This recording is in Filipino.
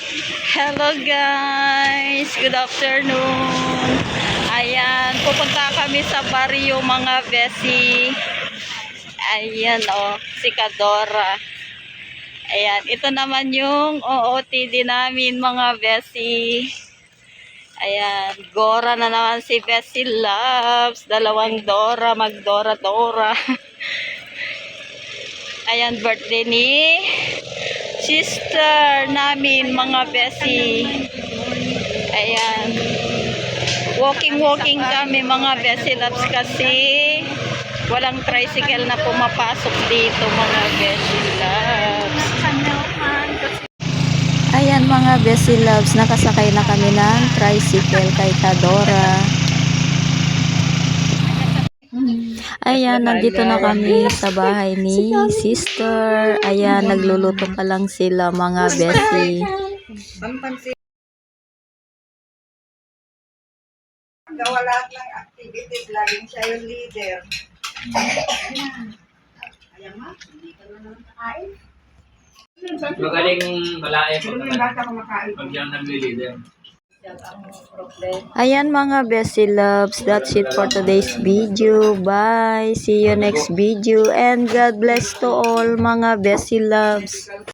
Hello guys, good afternoon. Ayan, pupunta kami sa baryo mga besi. Ayan si Kadora. Ayan, ito naman yung OOTD namin mga besi. Ayan, Gora na naman si Besi Loves. Dalawang Dora, mag-Dora-Dora. Ayan, birthday ni sister namin mga besi. Ayan, walking kami mga besi loves kasi walang tricycle na pumapasok dito mga besi loves. Ayan mga besi loves, nakasakay na kami ng tricycle kay Kadora. Ayan, nandito na kami sa bahay ni sister. Ayan, nagluluto pa lang sila mga besi. Gawa lahat ng activities, laging siya yung leader. Ayan ma, hindi ka na naman kakain. Magaling malayo Pag yan nagli-leader. Ayan mga besi loves, that's it for today's video. Bye, see you next video and God bless to all mga besi loves.